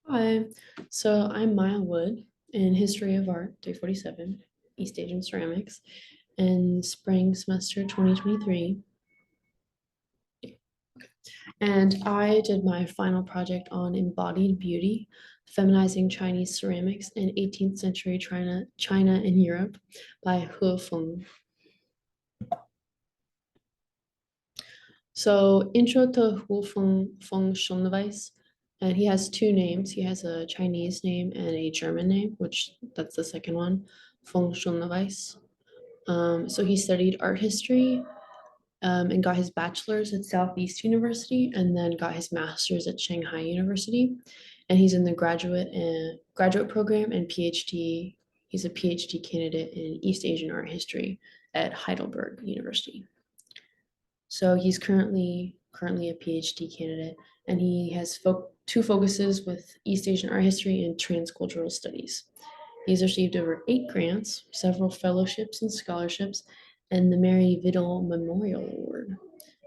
Hi, so I'm Maya Wood in History of Art 347, East Asian Ceramics, in spring semester 2023. And I did my final project on embodied beauty, feminizing Chinese ceramics in 18th century China and Europe by He Feng. So intro to Feng Schulneweiss, and he has two names. He has a Chinese name and a German name, which that's the second one, Feng Schulneweiss. So he studied art history and got his bachelor's at Southeast University, and then got his master's at Shanghai University. And he's in the graduate program and PhD. He's a PhD candidate in East Asian art history at Heidelberg University. So he's currently a PhD candidate, and he has two focuses with East Asian art history and transcultural studies. He's received over 8 grants, several fellowships and scholarships, and the Mary Vidal Memorial Award.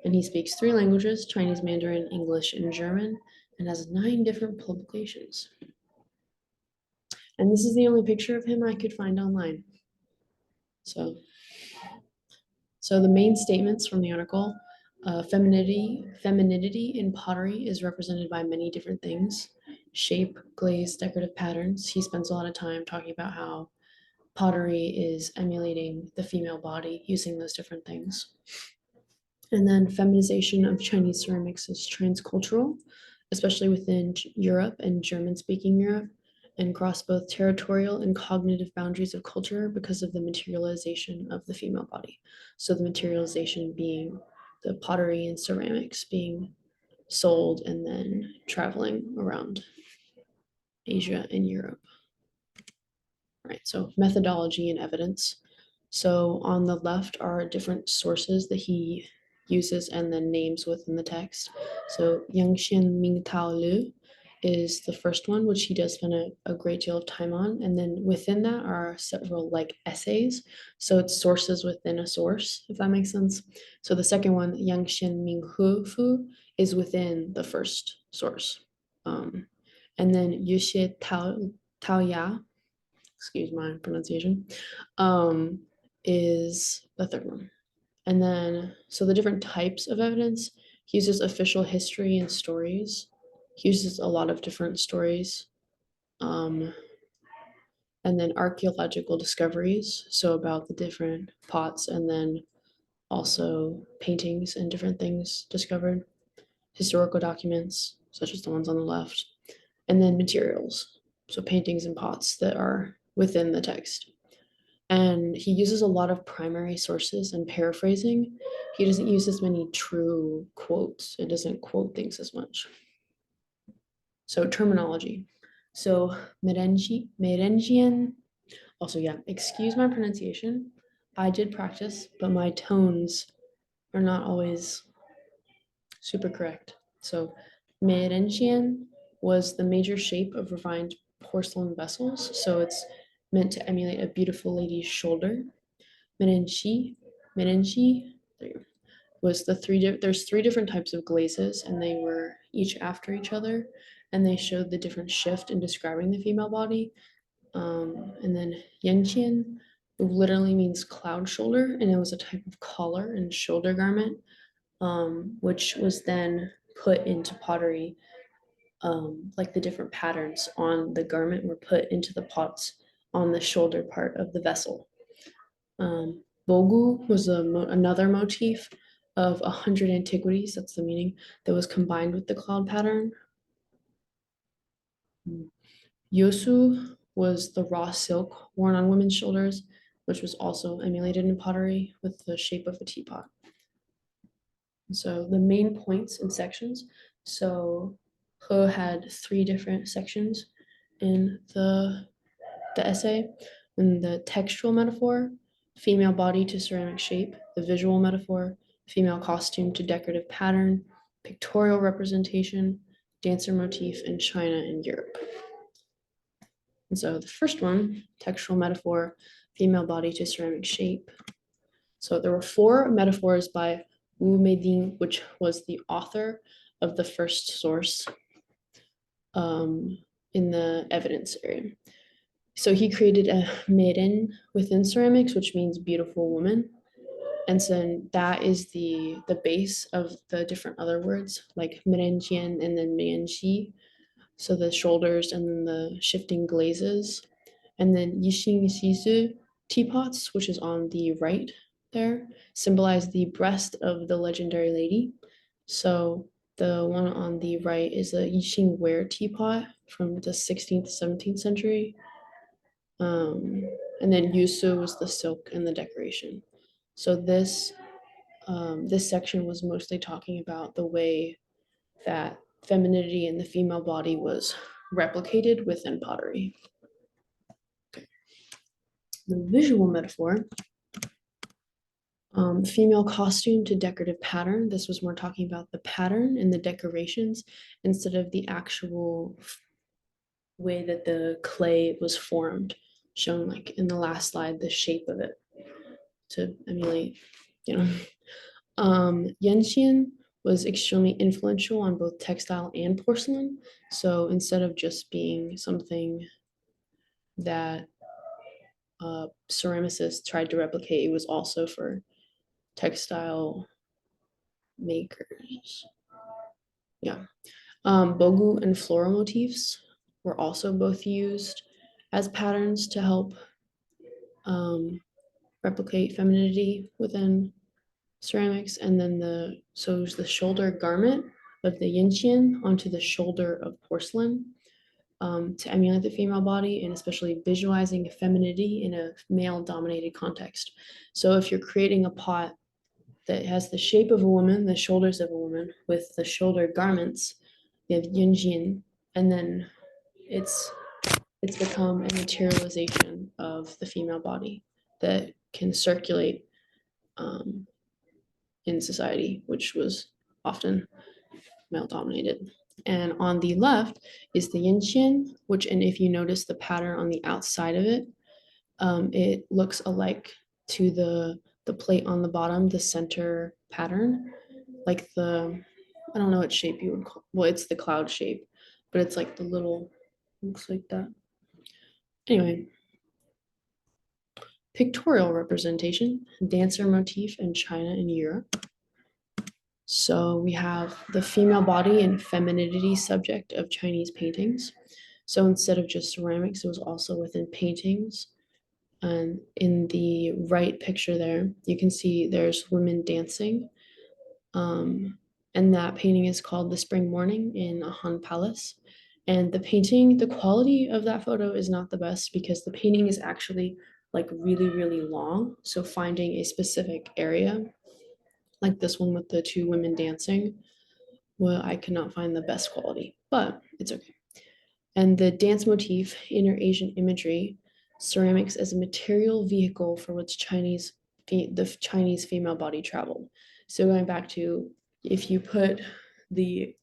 And he speaks 3 languages: Chinese, Mandarin, English, and German, and has 9 different publications. And this is the only picture of him I could find online. So So the main statements from the article, femininity in pottery is represented by many different things: shape, glaze, decorative patterns. He spends a lot of time talking about how pottery is emulating the female body using those different things. And then feminization of Chinese ceramics is transcultural, especially within Europe and German-speaking Europe, and cross both territorial and cognitive boundaries of culture because of the materialization of the female body. So the materialization being the pottery and ceramics being sold and then traveling around Asia and Europe. All right, so methodology and evidence. So on the left are different sources that he uses and then names within the text. So Yangxian Mingtao Lu is the first one, which he does spend a great deal of time on. And then within that are several like essays. So it's sources within a source, if that makes sense. So the second one, Yangxian Minghu Fu, is within the first source. And then Yuxie Tao Ya, excuse my pronunciation, um, is the third one. And then, so the different types of evidence, he uses official history and stories. He uses a lot of different stories. Um, and then archaeological discoveries, so about the different pots, and then also paintings and different things discovered, historical documents, such as the ones on the left, and then materials, so paintings and pots that are within the text. And he uses a lot of primary sources and paraphrasing. He doesn't use as many true quotes. It doesn't quote things as much. So terminology. So Merengian, also yeah, excuse my pronunciation. I did practice, but my tones are not always super correct. So Merengian was the major shape of refined porcelain vessels. So it's meant to emulate a beautiful lady's shoulder. Merenchi, Merenchi, was there's 3 different types of glazes, and they were each after each other, and they showed the different shift in describing the female body. And then Yanqian literally means cloud shoulder, and it was a type of collar and shoulder garment, which was then put into pottery. Like the different patterns on the garment were put into the pots on the shoulder part of the vessel. Bogu was another motif of 100 antiquities, that's the meaning, that was combined with the cloud pattern. Yosu was the raw silk worn on women's shoulders, which was also emulated in pottery with the shape of a teapot. So the main points and sections. So He had 3 different sections in the essay. In the textual metaphor, female body to ceramic shape; the visual metaphor, female costume to decorative pattern; pictorial representation, dancer motif in China and Europe. And so the first one, textual metaphor, female body to ceramic shape. So there were 4 metaphors by Wu Meiding, which was the author of the first source. in the evidence area. So he created a maiden within ceramics, which means beautiful woman. And so that is the base of the different other words, like merenjian and then mianxi. So the shoulders and then the shifting glazes. And then yixing shizu teapots, which is on the right there, symbolize the breast of the legendary lady. So the one on the right is a yixing ware teapot from the 16th, 17th century. Um, and then yusu was the silk and the decoration. So this section was mostly talking about the way that femininity in the female body was replicated within pottery. The visual metaphor, female costume to decorative pattern. This was more talking about the pattern and the decorations instead of the actual way that the clay was formed, shown like in the last slide, the shape of it to emulate, you know. Yenxian was extremely influential on both textile and porcelain. So instead of just being something that ceramicists tried to replicate, it was also for textile makers. Yeah. Bogu and floral motifs were also both used as patterns to help replicate femininity within ceramics. And then the shoulder garment of the Yinqian onto the shoulder of porcelain to emulate the female body and especially visualizing femininity in a male dominated context. So if you're creating a pot that has the shape of a woman, the shoulders of a woman with the shoulder garments, you have Yunjin, and then it's become a materialization of the female body that can circulate um, in society, which was often male dominated. And on the left is the Yinqian, which, and if you notice the pattern on the outside of it, it looks alike to the plate on the bottom, the center pattern, like I don't know what shape you would call, well, it's the cloud shape, but it's like the little, looks like that. Anyway, pictorial representation, dancer motif in China and Europe. So we have the female body and femininity subject of Chinese paintings. So instead of just ceramics, it was also within paintings. And in the right picture there, you can see there's women dancing. And that painting is called The Spring Morning in a Han Palace. And the painting, the quality of that photo is not the best because the painting is actually like really, really long. So finding a specific area, like this one with the two women dancing, well, I could not find the best quality, but it's okay. And the dance motif, inner Asian imagery, ceramics as a material vehicle for which the Chinese female body traveled. So going back to if you put the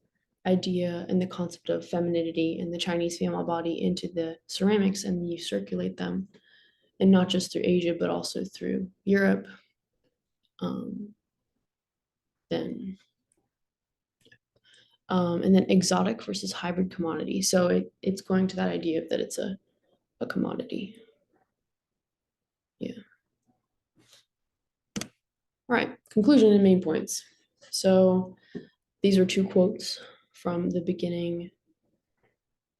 idea and the concept of femininity in the Chinese female body into the ceramics and you circulate them, and not just through Asia, but also through Europe, then and then exotic versus hybrid commodity. So it's going to that idea that it's a commodity. Yeah. All right, conclusion and main points. So these are two quotes from the beginning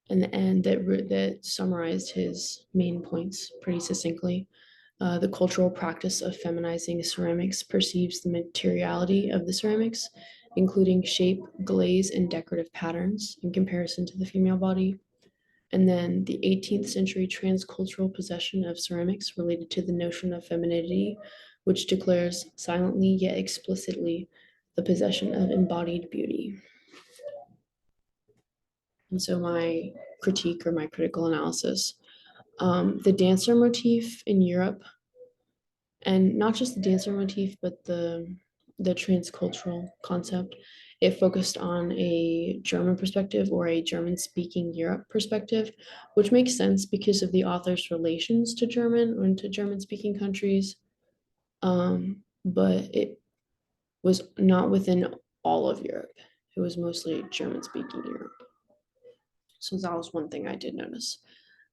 and the end that summarized his main points pretty succinctly. The cultural practice of feminizing ceramics perceives the materiality of the ceramics, including shape, glaze, and decorative patterns in comparison to the female body. And then the 18th century transcultural possession of ceramics related to the notion of femininity, which declares silently yet explicitly the possession of embodied beauty. And so my critique or my critical analysis, the dancer motif in Europe, and not just the dancer motif, but the transcultural concept, it focused on a German perspective or a German speaking Europe perspective, which makes sense because of the author's relations to German and to German speaking countries. But it was not within all of Europe. It was mostly German speaking Europe. So that was one thing I did notice.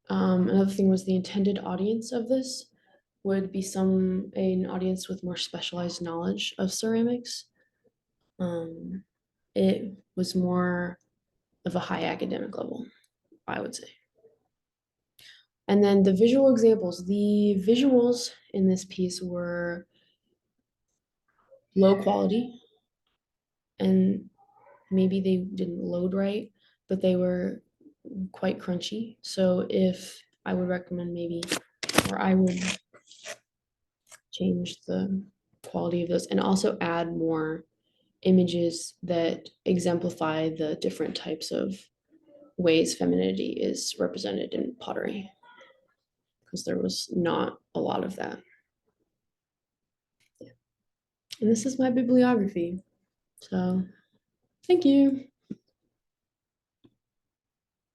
Another thing was the intended audience of this would be an audience with more specialized knowledge of ceramics. Um, it was more of a high academic level, I would say. And then the visual examples. The visuals in this piece were low quality, and maybe they didn't load right, but they were quite crunchy. So if I would recommend maybe, or I would change the quality of those and also add more images that exemplify the different types of ways femininity is represented in pottery, because there was not a lot of that. And this is my bibliography. So thank you.